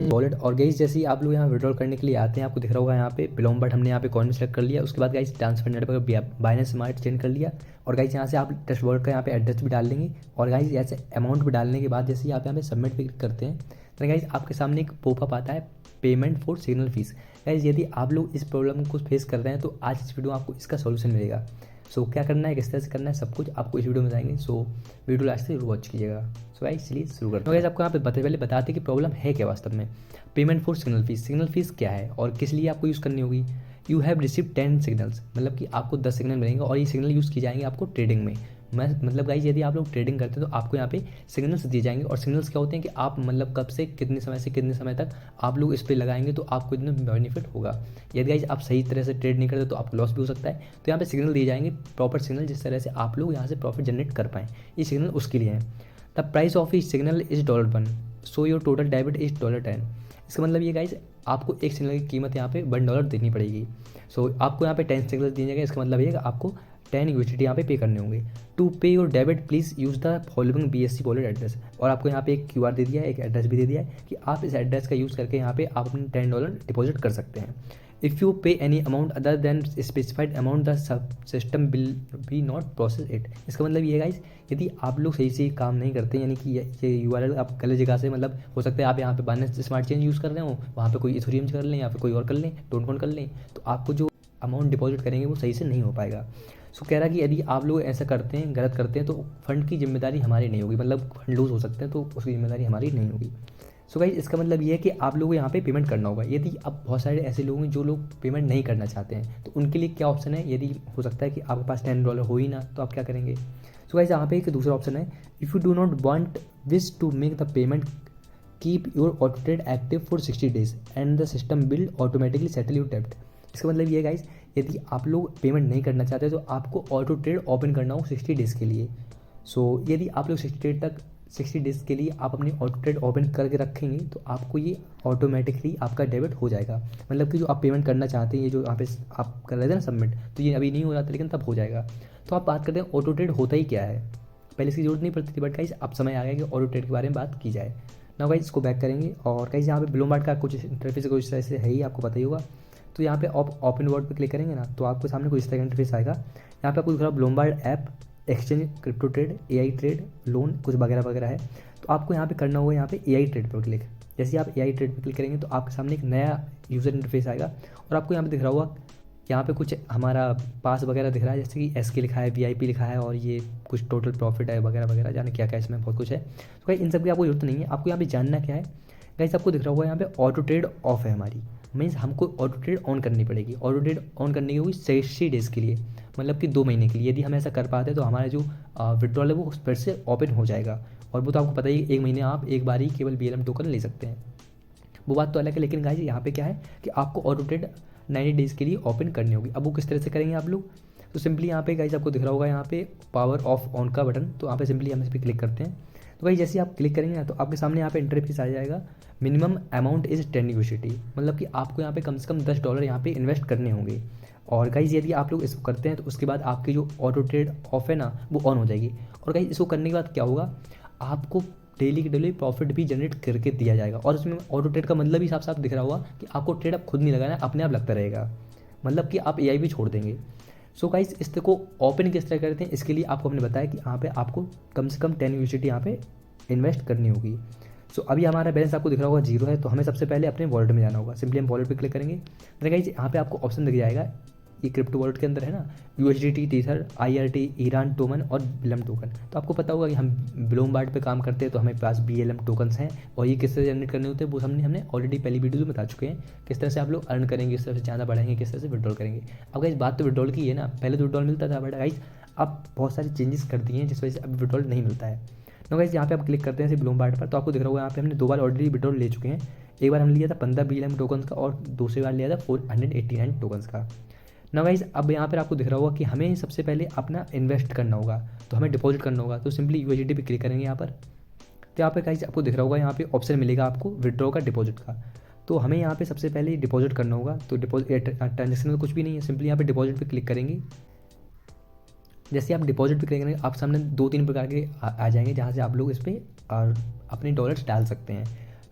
Wallet. और guys जैसे ही आप लोग यहाँ विड्रॉल करने के लिए आते हैं, आपको दिख रहा होगा यहाँ पे ब्लूमबर्ड हमने यहाँ पे कॉइन सेलेक्ट कर लिया। उसके बाद guys transfer network Binance smart change कर लिया। और गाइस यहाँ से आप ट्रस्ट वॉलेट का यहाँ पे एड्रेस भी डाल देंगे। और गाइस ऐसे अमाउंट भी डालने के बाद जैसे ही आप यहाँ पे सबमिट पे क्लिक करते हैं तो गाइस आपके सामने एक पॉपअप आता है, payment for signal fees. Guys यदि आप लोग इस प्रॉब्लम को फेस कर रहे हैं तो आज इस वीडियो में आपको इसका सॉल्यूशन मिलेगा। सो क्या करना है, किस तरह से करना है, सब कुछ आपको इस वीडियो में बताएंगे। सो वीडियो लास्ट तक वॉच कीजिएगा। सो गाइस चलिए शुरू करते हैं। गाइस आपको यहाँ पे पहले बताते हैं कि प्रॉब्लम है क्या वास्तव में। Payment for signal fees, signal fees क्या है और किस लिए आपको यूज़ करनी होगी। यू हैव रिसीव 10 सिग्नल्स, मतलब कि आपको 10 सिग्नल मिलेंगे और ये सिग्नल यूज़ किए जाएंगे आपको ट्रेडिंग में। मतलब गाइस यदि आप लोग ट्रेडिंग करते हैं तो आपको यहाँ पे सिग्नल्स दिए जाएंगे। और सिग्नल्स क्या होते हैं कि आप मतलब कब से कितने समय तक आप लोग इस पर लगाएंगे तो आपको इतना बेनिफिट होगा। यदि गाइस आप सही तरह से ट्रेड नहीं करते तो आपको लॉस भी हो सकता है। तो यहाँ पे सिग्नल दिए जाएंगे, प्रॉपर सिग्नल, जिस तरह से आप लोग यहाँ से प्रॉफिट जनरेट कर पाएँ। ये सिग्नल उसके लिए है। The price of E signal is $1, so your total debit is $10। इसका मतलब ये गाइस आपको एक सिग्नल की कीमत यहाँ पे $1 देनी पड़ेगी। सो आपको यहाँ पे 10 सिग्नल दिए जाएंगे। इसका मतलब ये कि आपको 10 USDT यहाँ पे करने होंगे। टू पे your debit please use the following BSC wallet address. और आपको यहाँ पे एक QR दे दिया है, एक एड्रेस भी दे दिया है कि आप इस एड्रेस का यूज़ करके यहाँ पे आप अपने $10 डिपॉजिट कर सकते हैं। इफ़ यू पे any amount other than specified amount the system will be not process it. इसका मतलब ये गाइस यदि आप लोग सही से काम नहीं करते, यानी कि ये URL आप गलत जगह से, मतलब हो सकता है आप यहाँ पे बाइनेंस स्मार्ट चेन यूज़ कर रहे हो, वहाँ पे कोई इथेरियम कर लें या फिर कोई और कर लें, डोंट कर लें, तो आपको जो अमाउंट डिपॉजिट करेंगे वो सही से नहीं हो पाएगा। सो कह रहा है कि यदि आप लोग ऐसा करते हैं, गलत करते हैं, तो फंड की जिम्मेदारी हमारी नहीं होगी, मतलब फंड लूज हो सकते हैं तो उसकी जिम्मेदारी हमारी नहीं होगी। सो गाइस इसका मतलब ये है कि आप लोगों को यहाँ पे पेमेंट करना होगा। यदि अब बहुत सारे ऐसे लोग हैं जो लोग पेमेंट नहीं करना चाहते हैं तो उनके लिए क्या ऑप्शन है। यदि हो सकता है कि आपके पास $10 हो ही ना, तो आप क्या करेंगे। सो गाइस यहाँ पे एक दूसरा ऑप्शन है, if you do not want wish to make the payment keep your auto trade active for 60 days and the system will automatically settle your डेब्ट। इसका मतलब ये गाइस यदि आप लोग पेमेंट नहीं करना चाहते तो आपको ऑटो ट्रेड ओपन करना हो 60 डेज़ के लिए। सो यदि आप लोग 60 डेज़ के लिए आप अपनी ऑटो ट्रेड ओपन करके रखेंगे तो आपको ये ऑटोमेटिकली आपका डेबिट हो जाएगा। मतलब कि जो आप पेमेंट करना चाहते हैं, ये जो यहाँ पे आप कर रहे थे ना सबमिट, तो ये अभी नहीं हो रहा था लेकिन तब हो जाएगा। तो आप बात करते हैं ऑटो ट्रेड होता ही क्या है। पहले इसकी जरूरत नहीं पड़ती थी, बट गाइस अब समय आ गया कि ऑटो ट्रेड के बारे में बात की जाए ना। गाइस इसको बैक करेंगे और गाइस यहाँ पे ब्लूमबर्ड का कुछ इंटरफेस कुछ तरह से है ही, आपको पता ही होगा। तो यहाँ पे आप ओपन वर्ड पे क्लिक करेंगे ना तो आपके सामने कुछ इस तरह का इंटरफेस आएगा। यहाँ पे आपको दिख रहा है Bloombird app, exchange, crypto trade, AI trade, loan, कुछ वगैरह वगैरह है। तो आपको यहाँ पे करना होगा यहाँ पे AI ट्रेड पर क्लिक। जैसे ही आप AI ट्रेड पर क्लिक करेंगे तो आपके सामने एक नया यूज़र इंटरफेस आएगा और आपको यहाँ पे दिख रहा होगा, यहाँ पे कुछ हमारा पास वगैरह दिख रहा है, जैसे कि SK लिखा है, VIP लिखा है और ये कुछ टोटल प्रॉफिट है वगैरह वगैरह, जाने क्या क्या इसमें बहुत कुछ है। तो भाई इन सब की आपको जरूरत नहीं है, आपको यहाँ पे जानना क्या है। गाइस आपको दिख रहा होगा यहाँ पे ऑटो ट्रेड ऑफ है हमारी, मीन्स हमको ऑटो ट्रेड ऑन करनी पड़ेगी। ऑटो ट्रेड ऑन करने की होगी 60 डेज़ के लिए, मतलब कि 2 महीने के लिए। यदि हम ऐसा कर पाते हैं तो हमारा जो विड्रॉल है वो फिर से ओपन हो जाएगा। और वो तो आपको पता ही, 1 महीने आप एक बार ही केवल BLM टोकन ले सकते हैं, वो बात तो अलग है। लेकिन गाइस यहाँ पे क्या है कि आपको ऑटो ट्रेड 90 डेज़ के लिए ओपन करनी होगी। अब वो किस तरह से करेंगे आप लोग, तो सिंपली यहाँ पे गाइस आपको दिख रहा होगा यहाँ पे पावर ऑफ ऑन का बटन, तो यहाँ पे सिंपली हम इस पर क्लिक करते हैं। तो भाई जैसे आप क्लिक करेंगे ना तो आपके सामने यहाँ पे इंटरफेस आ जाएगा, मिनिमम अमाउंट इज़ 10 USDT, मतलब कि आपको यहाँ पे कम से कम $10 यहाँ पे इन्वेस्ट करने होंगे। और गाइस यदि आप लोग इसको करते हैं तो उसके बाद आपकी जो ऑटो ट्रेड ऑफ है ना वो ऑन हो जाएगी। और गाइस इसको करने के बाद क्या होगा, आपको डेली की डेली प्रॉफिट भी जनरेट करके दिया जाएगा। और उसमें ऑटो ट्रेड का मतलब ही साफ साफ दिख रहा होगा कि आपको ट्रेड अब खुद नहीं लगाना है, अपने आप लगता रहेगा, मतलब कि आप AI भी छोड़ देंगे। सो गाइस इस तरह को ओपन किस तरह करते हैं, इसके लिए आपको हमने बताया कि यहाँ पे आपको कम से कम 10 USDT यहाँ पे इन्वेस्ट करनी होगी। सो अभी हमारा बैलेंस आपको दिख रहा होगा 0 है, तो हमें सबसे पहले अपने वॉलेट में जाना होगा। सिंपली हम वॉलेट पे क्लिक करेंगे तो गाइस यहाँ पे आपको ऑप्शन दिख जाएगा, ये क्रिप्टो वॉलेट के अंदर है ना, USDT, Tether, IRT, Iran token और BLM टोकन। तो आपको पता होगा कि हम ब्लूमबर्ड पे काम करते हैं तो हमें पास BLM टोकन्स हैं और ये किस तरह से जनरेट करने होते हैं वो हमने ऑलरेडी पहली वीडियो में बता चुके हैं, किस तरह से आप लोग अर्न करेंगे, किस तरह से ज़्यादा बढ़ाएंगे, किस तरह से विड्रॉल करेंगे। अब गाइस बात तो विड्रॉल की है ना, पहले तो विड्रॉल मिलता था, बट गाइस अब बहुत सारी चेंजेस कर दिए हैं जिस वजह से अब विड्रॉल नहीं मिलता है। तो गाइस यहाँ पे आप क्लिक करते हैं ब्लूमबर्ड पर, तो आपको दिख रहा होगा यहाँ पे हमने 2 बार ऑलरेडी विड्रॉल ले चुके हैं। एक बार हमने लिया था 15 BLM टोकन्स का और दूसरी बार लिया था 489 टोकन्स का ना। गाइस अब यहाँ पर आपको दिख रहा होगा कि हमें सबसे पहले अपना इन्वेस्ट करना होगा, तो हमें डिपॉजिट करना होगा। तो सिंपली USDT पे क्लिक करेंगे यहाँ पर, तो यहाँ पे गाइस आपको दिख रहा होगा यहाँ पे ऑप्शन मिलेगा आपको विड्रॉ का, डिपॉजिट का। तो हमें यहाँ पे सबसे पहले डिपॉजिट करना होगा। तो डिपॉजिट ट्रांजेक्शन में कुछ भी नहीं है, सिंपली यहाँ पे डिपॉजिट पे क्लिक करेंगे। जैसे आप डिपॉजिट पे क्लिक करेंगे आप सामने 2-3 प्रकार के आ जाएंगे जहाँ से आप लोग इस पर अपने डॉलर्स डाल सकते हैं।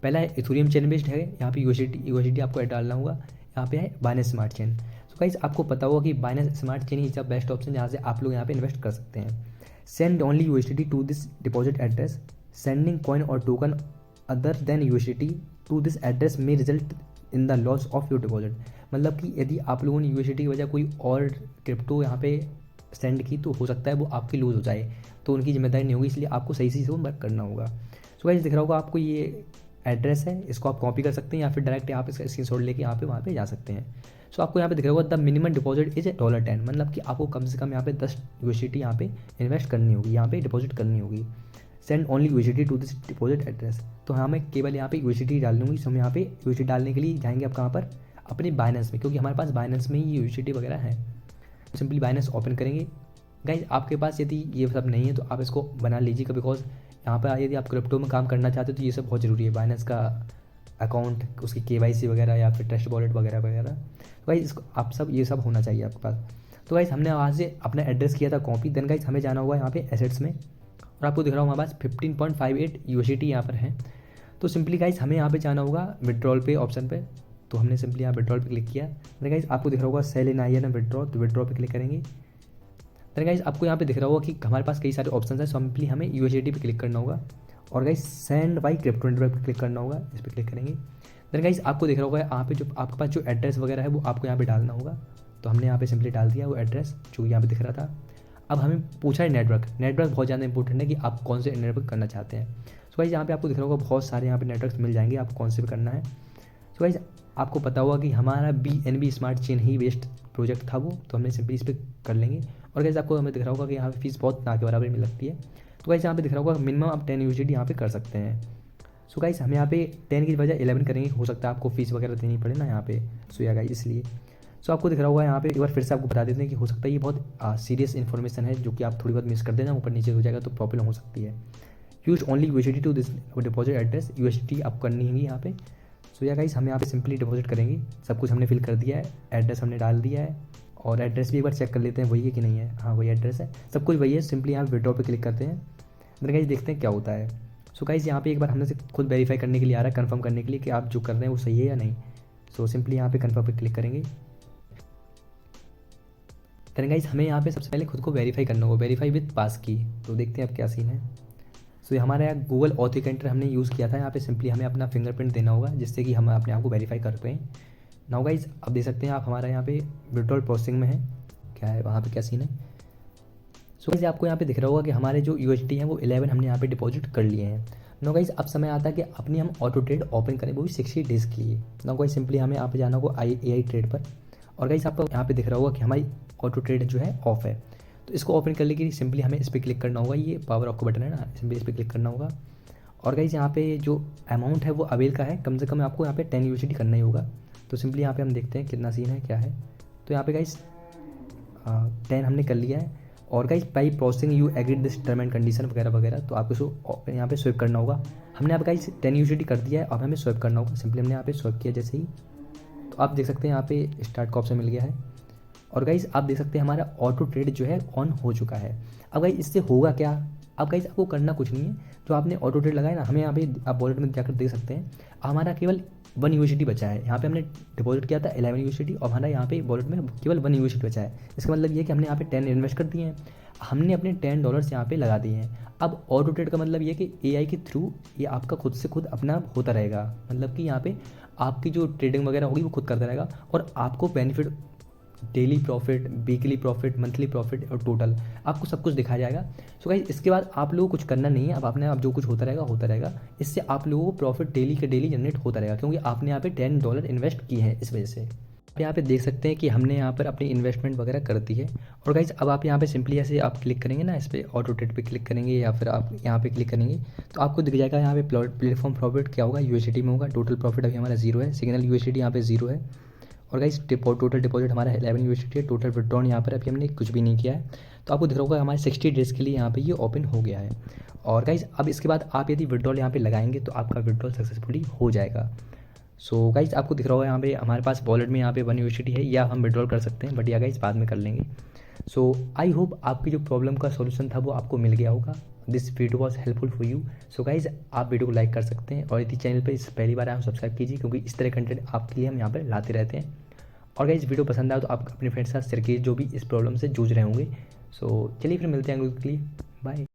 पहला है इथेरियम चेन बेस्ड है, यहाँ पे यूएसडीटी आपको डालना होगा। यहाँ पे है Binance smart chain. So guys आपको पता होगा कि Binance smart chain is the best option जहाँ से आप लोग यहाँ पे इन्वेस्ट कर सकते हैं। Send only USDT to this deposit address, sending coin और token other than USDT to this address में result in the loss of your deposit. मतलब कि यदि आप लोगों ने यूएसडीटी की वजह कोई और क्रिप्टो यहाँ पे सेंड की तो हो सकता है वो आपकी लूज़ हो जाए, तो उनकी जिम्मेदारी नहीं होगी, इसलिए आपको सही से वर्क करना होगा। सो गाइस दिख रहा होगा आपको ये एड्रेस है, इसको आप कॉपी कर सकते हैं या फिर डायरेक्ट आप इसका स्क्रीनशॉट लेके यहाँ पे वहाँ पे जा सकते हैं। सो आपको यहाँ पे दिख रहा होगा द मिनिमम डिपॉजिट इज $10, मतलब कि आपको कम से कम यहाँ पे 10 यूएसडीटी यहाँ पे इन्वेस्ट करनी होगी, यहाँ पे डिपॉजिट करनी होगी। Send only USDT to this deposit address, तो हमें केवल यहाँ पे यूएसडीटी डालनी होगी। सो हम यहाँ पे यूएसडीटी डालने के लिए जाएंगे आप कहाँ पर, अपने बाइनेंस में, क्योंकि हमारे पास बाइनेंस में ही यूएसडीटी वगैरह है। सिंपली बाइनेंस ओपन करेंगे। गाइज आपके पास यदि ये सब नहीं है तो आप इसको बना लीजिएगा, बिकॉज यहाँ पर यदि आप क्रिप्टो में काम करना चाहते हो तो ये सब बहुत ज़रूरी है, बाइनेंस का अकाउंट, उसकी केवाईसी वगैरह या फिर ट्रस्ट वॉलेट वगैरह वगैरह। तो गाइज इसको आप सब ये सब होना चाहिए आपके पास। तो गाइज हमने वहाँ से अपना एड्रेस किया था कॉपी, देन गाइज हमें जाना होगा यहाँ पे एसेट्स में, और आपको दिख रहा हूँ हमारे पास 15.58 यूएसडीटी यहाँ पर है। तो सिंपली गाइज हमें यहाँ पे जाना होगा विड्रॉल पे ऑप्शन पे, तो हमने सिंपली यहाँ विड्रॉल पे क्लिक किया। देन गाइज आपको दिख रहा होगा sell in I N withdraw, तो विड्रॉ पे क्लिक करेंगे। देन गाइज आपको यहाँ पे दिख रहा होगा कि हमारे पास कई सारे ऑप्शन है, सिंपली हमें यूएसडीटी पे क्लिक करना होगा, और guys send by crypto network पे क्लिक करना होगा, इस पर क्लिक करेंगे। देन गाइज आपको दिख रहा होगा यहाँ पे जो आपके पास जो एड्रेस वगैरह है वो आपको यहाँ पे डालना होगा, तो हमने यहाँ पे सिंपली डाल दिया वो एड्रेस जो यहाँ पे दिख रहा था। अब हमें पूछा है नेटवर्क बहुत ज़्यादा इंपॉर्टेंट है कि आप कौन से नेटवर्क करना चाहते हैं। सो गाइज यहाँ पे आपको दिख रहा होगा बहुत सारे यहाँ पे नेटवर्क मिल जाएंगे, आपको कौन से पे करना है। सो गाइज आपको पता होगा कि हमारा BNB स्मार्ट चेन ही बेस्ट प्रोजेक्ट था वो, तो हमने सिंपली इस पर कर लेंगे। और गाइज आपको हमें दिख रहा होगा कि यहाँ पे फीस बहुत ना के बराबर में लगती है, तो गाइज यहाँ पे दिख रहा होगा मिनिमम आप 10 यूएसडीटी यहाँ पे कर सकते हैं। सो गाइज हम यहाँ पे 10 की बजाय 11 करेंगे, हो सकता है आपको फीस वगैरह देनी पड़े ना यहाँ पे। सो या गाइज इसलिए सो आपको दिख रहा होगा यहाँ पे एक बार फिर से आपको बता देते हैं कि हो सकता है ये बहुत सीरियस इन्फॉर्मेशन है जो कि आप थोड़ी बहुत मिस कर देना, ऊपर नीचे हो जाएगा तो प्रॉब्लम हो सकती है। Use only USDT to this deposit address, USDT आप करनी है यहाँ पे। सो या गाइज हम यहाँ पे सिंपली डिपॉजिट करेंगे, सब कुछ हमने फिल कर दिया है, एड्रेस हमने डाल दिया है, और एड्रेस भी एक बार चेक कर लेते हैं वही है कि नहीं है। हाँ वही एड्रेस है, सब कुछ वही है। सिंपली यहाँ विड्रॉ पे क्लिक करते हैं, देन गाइज देखते हैं क्या होता है। सो गाइज यहाँ पे एक बार हमने से खुद वेरीफाई करने के लिए आ रहा है, कंफर्म करने के लिए कि आप जो कर रहे हैं वो सही है या नहीं। सो सिंपली यहाँ पे कंफर्म पे क्लिक करेंगे। देन गाइज हमें यहाँ पे सबसे पहले खुद को वेरीफाई करना होगा, वेरीफाई विद पास की। तो देखते हैं अब क्या सीन है। सो हमारा यहाँ गूगल ऑथेंटिकेटर हमने यूज़ किया था, यहाँ पे सिंपली हमें अपना फिंगरप्रिंट देना होगा जिससे कि हम अपने आप को वेरीफाई कर पाएँ। नाउ गाइज अब देख सकते हैं आप हमारा यहाँ पे विड्रॉल प्रोसेसिंग में है, क्या है वहाँ पे क्या सीन है। सो गाइज आपको यहाँ पे दिख रहा होगा कि हमारे जो यूएसडीटी हैं वो 11 हमने यहाँ पे डिपॉजिट कर लिए हैं। नाउ गाइज अब समय आता है कि अपनी हम ऑटो ट्रेड ओपन करें, वो भी 60 डेज़ के लिए। नाउ गाइज सिंपली हमें यहाँ पे जाना होगा AI ट्रेड पर, और गाइज आपको यहाँ पे दिख रहा होगा कि हमारी ऑटो ट्रेड जो है ऑफ है। तो इसको ओपन करने के लिए सिंपली हमें इस पर क्लिक करना होगा, ये पावर ऑफ का बटन है ना, सिंपली इस पर क्लिक करना होगा। और गाइज यहाँ पे जो अमाउंट है वो अवेल का है, कम से कम आपको यहाँ पे 10 यूएसडीटी करना ही होगा। तो सिंपली यहाँ पे हम देखते हैं कितना सीन है क्या है। तो यहाँ पे गाइज 10 हमने कर लिया है, और guys by processing you agreed this term and condition वगैरह वगैरह, तो आपको इसको यहाँ पे स्विप करना होगा। हमने यहाँ पे गाइज 10 यूएसडीटी कर दिया है, अब हमें स्विप करना होगा। सिंपली हमने यहाँ पे स्विप किया जैसे ही, तो आप देख सकते हैं यहाँ पे स्टार्ट का ऑप्शन मिल गया है, और गाइज आप देख सकते हैं हमारा ऑटो ट्रेड जो है ऑन हो चुका है। अब गाइज इससे होगा क्या, अब गाइज आपको करना कुछ नहीं है, जो आपने ऑटो ट्रेड लगाया ना, हमें यहाँ पे आप वॉलेट में जाकर देख सकते हैं हमारा केवल 1 यूएसडीटी बचा है। यहाँ पे हमने डिपॉजिट किया था 11 यूएसडीटी, और हमारा यहाँ पे वॉलेट में केवल 1 यूएसडीटी बचा है। इसका मतलब ये है कि हमने यहाँ पे 10 इन्वेस्ट कर दिए हैं, हमने अपने $10 यहाँ पे लगा दिए हैं। अब ऑटो ट्रेड का मतलब ये है कि AI के थ्रू ये आपका खुद से खुद अपना होता रहेगा, मतलब कि यहाँ पे आपकी जो ट्रेडिंग वगैरह होगी वो खुद करता रहेगा, और आपको benefit daily profit, weekly profit, monthly profit और टोटल आपको सब कुछ दिखाया जाएगा। सो गाइस इसके बाद आप लोगों को कुछ करना नहीं है, अब आपने आप जो कुछ होता रहेगा। इससे आप लोगों को प्रॉफिट डेली के डेली जनरेट होता रहेगा, क्योंकि आपने यहाँ पे $10 इन्वेस्ट किए हैं। इस वजह से आप यहाँ पे देख सकते हैं कि हमने यहाँ पर अपनी इन्वेस्टमेंट वगैरह कर दी है। और गाइज अब आप यहाँ पे सिंपली ऐसे आप क्लिक करेंगे ना, इस पर ऑटो ट्रेड पे क्लिक करेंगे या फिर आप यहाँ पे क्लिक करेंगे तो आपको दिख जाएगा यहाँ पे प्लेटफॉर्म प्रॉफिट क्या होगा, यूएसडीटी में होगा। टोटल प्रॉफिट अभी हमारा 0 है, सिग्नल यूएसडीटी यहाँ पे 0 है। और गाइस टोटल डिपॉजिट हमारा 11 यूएसडीटी है। टोटल विड्रॉन यहाँ पर अभी हमने कुछ भी नहीं किया है, तो आपको दिख रहा होगा हमारे 60 डेज़ के लिए यहाँ पे ये ओपन हो गया है। और गाइस अब इसके बाद आप यदि विड्रॉल यहाँ पे लगाएंगे तो आपका विड्रॉल सक्सेसफुली हो जाएगा। सो गाइस आपको दिख रहा होगा यहाँ पे हमारे पास वॉलेट में यहाँ पे 1 यूएसडीटी है, या हम विड्रॉल कर सकते हैं, बट या गाइस बाद में कर लेंगे। सो आई होप आपकी जो प्रॉब्लम का सॉल्यूशन था वो आपको मिल गया होगा। This video was helpful for you. So guys आप वीडियो को लाइक कर सकते हैं और यदि चैनल पर इस पहली बार आए सब्सक्राइब कीजिए, क्योंकि इस तरह कंटेंट आपके लिए हम यहाँ पर लाते रहते हैं। और गाइज वीडियो पसंद आए तो आप अपने फ्रेंड्स के साथ शेयर कीजिए जो भी इस प्रॉब्लम से जूझ रहे होंगे। सो चलिए फिर मिलते हैं अगले के लिए। बाय।